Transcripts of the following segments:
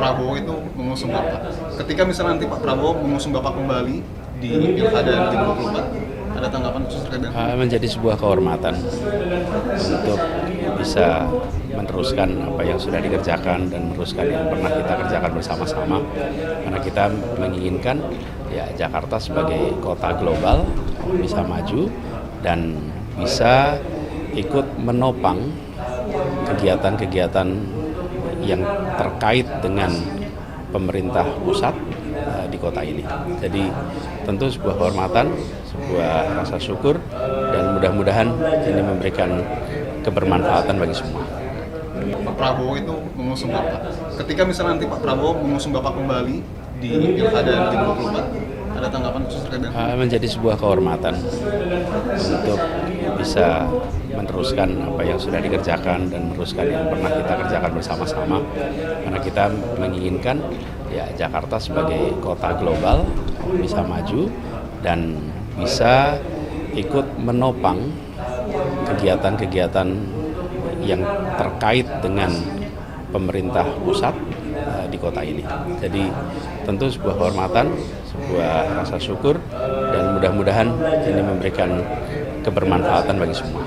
Prabowo itu mengusung Bapak. Ketika misalnya nanti Pak Prabowo mengusung Bapak kembali di Pilkada 2024, ada tanggapan khusus terkait dengan menjadi sebuah kehormatan untuk bisa meneruskan apa yang sudah dikerjakan dan meneruskan yang pernah kita kerjakan bersama-sama, karena kita menginginkan ya Jakarta sebagai kota global bisa maju dan bisa ikut menopang kegiatan-kegiatan yang terkait dengan pemerintah pusat di kota ini. Jadi tentu sebuah kehormatan, sebuah rasa syukur, dan mudah-mudahan ini memberikan kebermanfaatan bagi semua. Pak Prabowo itu mengusung Bapak. Ketika misalnya nanti Pak Prabowo mengusung Bapak kembali di Pilkada 2024, ada tanggapan khusus terkait dengan menjadi sebuah kehormatan untuk bisa meneruskan apa yang sudah dikerjakan dan meneruskan yang pernah kita kerjakan bersama-sama, karena kita menginginkan ya Jakarta sebagai kota global bisa maju dan bisa ikut menopang kegiatan-kegiatan yang terkait dengan pemerintah pusat di kota ini. Jadi tentu sebuah kehormatan, sebuah rasa syukur, dan mudah-mudahan ini memberikan kebermanfaatan bagi semua.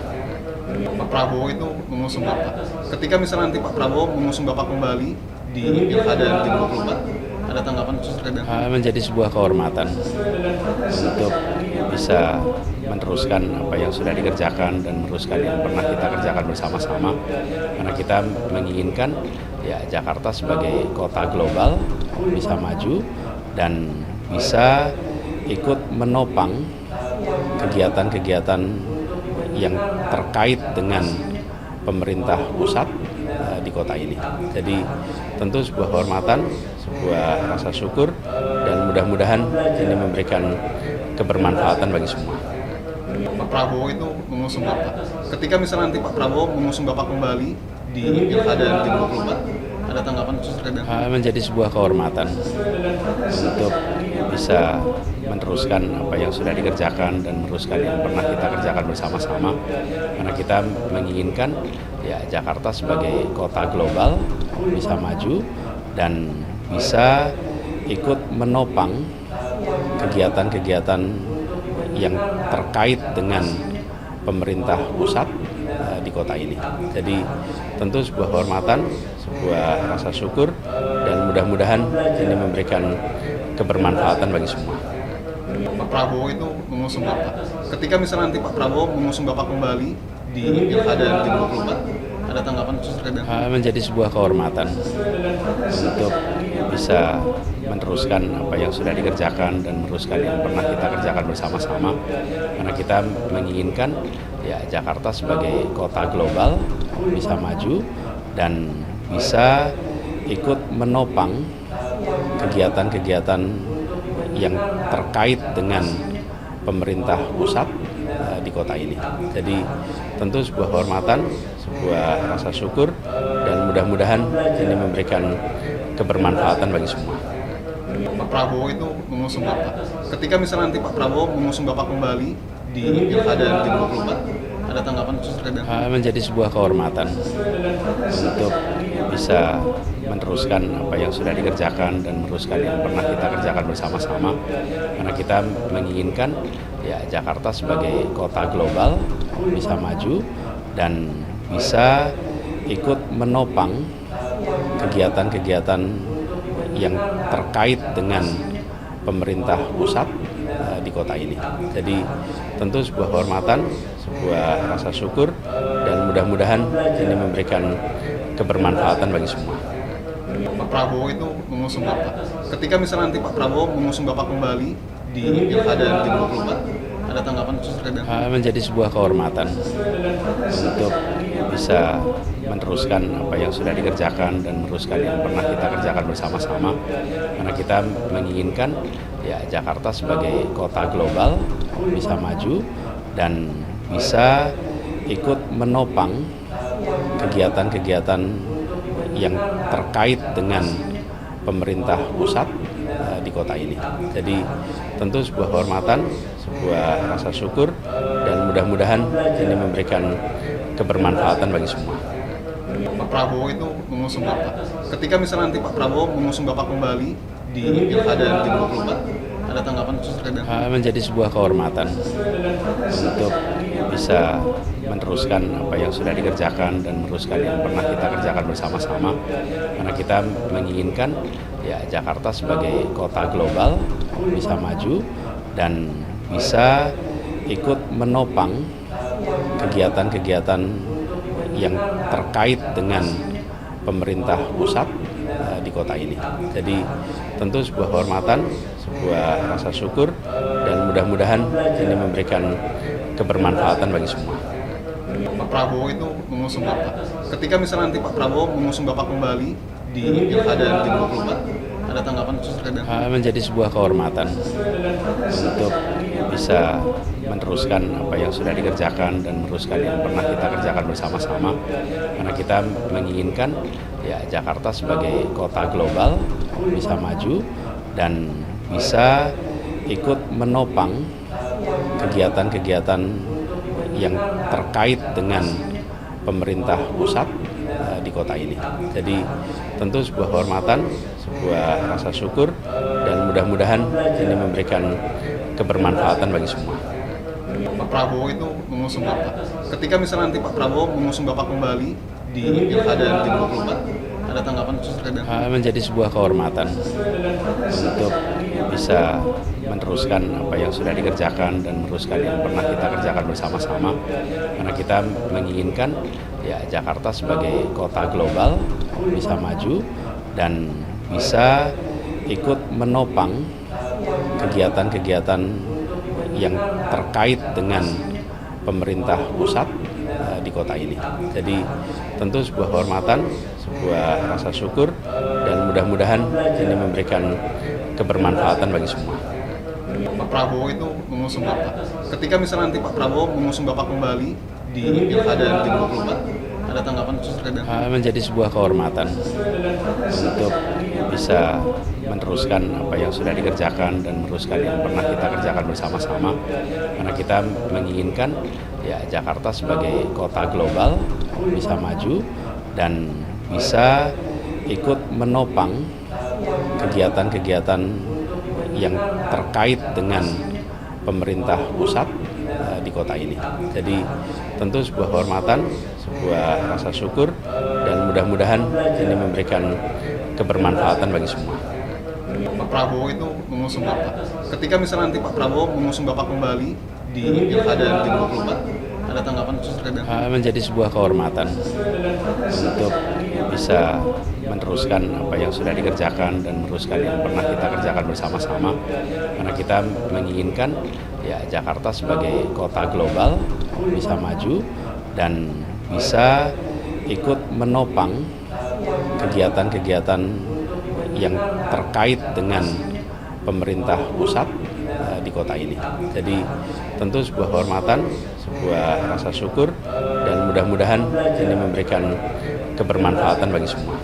Pak Prabowo itu mengusung Bapak. Ketika misalnya nanti Pak Prabowo mengusung Bapak kembali di Pilkada 2024, ada tanggapan khusus terkait dengan menjadi sebuah kehormatan untuk bisa meneruskan apa yang sudah dikerjakan dan meneruskan yang pernah kita kerjakan bersama-sama, karena kita menginginkan ya Jakarta sebagai kota global bisa maju dan bisa ikut menopang kegiatan-kegiatan yang terkait dengan pemerintah pusat di kota ini. Jadi tentu sebuah kehormatan, sebuah rasa syukur, dan mudah-mudahan ini memberikan kebermanfaatan bagi semua. Pak Prabowo itu mengusung Bapak. Ketika misalnya nanti Pak Prabowo mengusung Bapak kembali di Pilkada 2024, ada tanggapan khusus terkait dengan menjadi sebuah kehormatan untuk bisa meneruskan apa yang sudah dikerjakan dan meneruskan yang pernah kita kerjakan bersama-sama, karena kita menginginkan ya Jakarta sebagai kota global bisa maju dan bisa ikut menopang kegiatan-kegiatan yang terkait dengan pemerintah pusat di kota ini. Jadi tentu sebuah kehormatan, sebuah rasa syukur, dan mudah-mudahan ini memberikan kebermanfaatan bagi semua. Pak Prabowo itu mengusung Bapak. Ketika misalnya nanti Pak Prabowo mengusung Bapak kembali di Pilkada 2024, ada tanggapan khusus terkait dengan menjadi sebuah kehormatan untuk bisa meneruskan apa yang sudah dikerjakan dan meneruskan yang pernah kita kerjakan bersama-sama, karena kita menginginkan ya Jakarta sebagai kota global bisa maju dan bisa ikut menopang kegiatan-kegiatan yang terkait dengan pemerintah pusat di kota ini. Jadi tentu sebuah kehormatan, sebuah rasa syukur, dan mudah-mudahan ini memberikan kebermanfaatan bagi semua. Pak Prabowo itu mengusung Bapak. Ketika misalnya nanti Pak Prabowo mengusung Bapak kembali di Pilkada 2024, ada tanggapan khusus terkait dengan menjadi sebuah kehormatan untuk bisa meneruskan apa yang sudah dikerjakan dan meneruskan yang pernah kita kerjakan bersama-sama, karena kita menginginkan ya Jakarta sebagai kota global bisa maju dan bisa ikut menopang kegiatan-kegiatan yang terkait dengan pemerintah pusat di kota ini. Jadi tentu sebuah kehormatan, sebuah rasa syukur, dan mudah-mudahan ini memberikan kebermanfaatan bagi semua. Pak Prabowo itu mengusung Bapak. Ketika misalnya nanti Pak Prabowo mengusung Bapak kembali di Pilkada 2024, ada tanggapan khusus terkait dengan menjadi sebuah kehormatan untuk bisa meneruskan apa yang sudah dikerjakan dan meneruskan yang pernah kita kerjakan bersama-sama, karena kita menginginkan ya Jakarta sebagai kota global bisa maju dan bisa ikut menopang kegiatan-kegiatan yang terkait dengan pemerintah pusat di kota ini. Jadi tentu sebuah kehormatan, sebuah rasa syukur, dan mudah-mudahan ini memberikan kebermanfaatan bagi semua. Pak Prabowo itu mengusung Bapak. Ketika misalnya nanti Pak Prabowo mengusung Bapak kembali di Pilkada 2024, ada tanggapan khusus terkait dengan menjadi sebuah kehormatan untuk bisa meneruskan apa yang sudah dikerjakan dan meneruskan yang pernah kita kerjakan bersama-sama, karena kita menginginkan ya Jakarta sebagai kota global bisa maju dan bisa ikut menopang kegiatan-kegiatan yang terkait dengan pemerintah pusat di kota ini. Jadi tentu sebuah kehormatan, sebuah rasa syukur, dan mudah-mudahan ini memberikan kebermanfaatan bagi semua. Pak Prabowo itu mengusung Bapak. Ketika misalnya nanti Pak Prabowo mengusung Bapak kembali di Pilkada 2024, ada tanggapan khusus terkait dengan menjadi sebuah kehormatan untuk bisa meneruskan apa yang sudah dikerjakan dan meneruskan yang pernah kita kerjakan bersama-sama, karena kita menginginkan ya Jakarta sebagai kota global bisa maju dan bisa ikut menopang kegiatan-kegiatan yang terkait dengan pemerintah pusat di kota ini. Jadi tentu sebuah kehormatan, sebuah rasa syukur, dan mudah-mudahan ini memberikan kebermanfaatan bagi semua. Pak Prabowo itu mengusung Bapak. Ketika misalnya nanti Pak Prabowo mengusung Bapak kembali di Pilkada 2024, ada tanggapan khusus terkait dengan menjadi sebuah kehormatan untuk bisa meneruskan apa yang sudah dikerjakan dan meneruskan yang pernah kita kerjakan bersama-sama, karena kita menginginkan ya Jakarta sebagai kota global bisa maju dan bisa ikut menopang kegiatan-kegiatan yang terkait dengan pemerintah pusat di kota ini. Jadi tentu sebuah kehormatan, sebuah rasa syukur, dan mudah-mudahan ini memberikan kebermanfaatan bagi semua. Pak Prabowo itu mengusung Bapak. Ketika misalnya nanti Pak Prabowo mengusung Bapak kembali di Pilkada 2024, ada tanggapan khusus terkait dengan menjadi sebuah kehormatan untuk bisa meneruskan apa yang sudah dikerjakan dan meneruskan yang pernah kita kerjakan bersama-sama, karena kita menginginkan ya Jakarta sebagai kota global bisa maju dan bisa ikut menopang kegiatan-kegiatan yang terkait dengan pemerintah pusat di kota ini. Jadi tentu sebuah kehormatan, sebuah rasa syukur, dan mudah-mudahan ini memberikan kebermanfaatan bagi semua. Pak Prabowo itu mengusung Bapak. Ketika misalnya nanti Pak Prabowo mengusung Bapak kembali di Pilkada 2024, ada tanggapan khusus terkait dengan menjadi sebuah kehormatan untuk bisa meneruskan apa yang sudah dikerjakan dan meneruskan yang pernah kita kerjakan bersama-sama, karena kita menginginkan ya Jakarta sebagai kota global bisa maju dan bisa ikut menopang kegiatan-kegiatan yang terkait dengan pemerintah pusat di kota ini. Jadi tentu sebuah kehormatan, sebuah rasa syukur, dan mudah-mudahan ini memberikan kebermanfaatan bagi semua.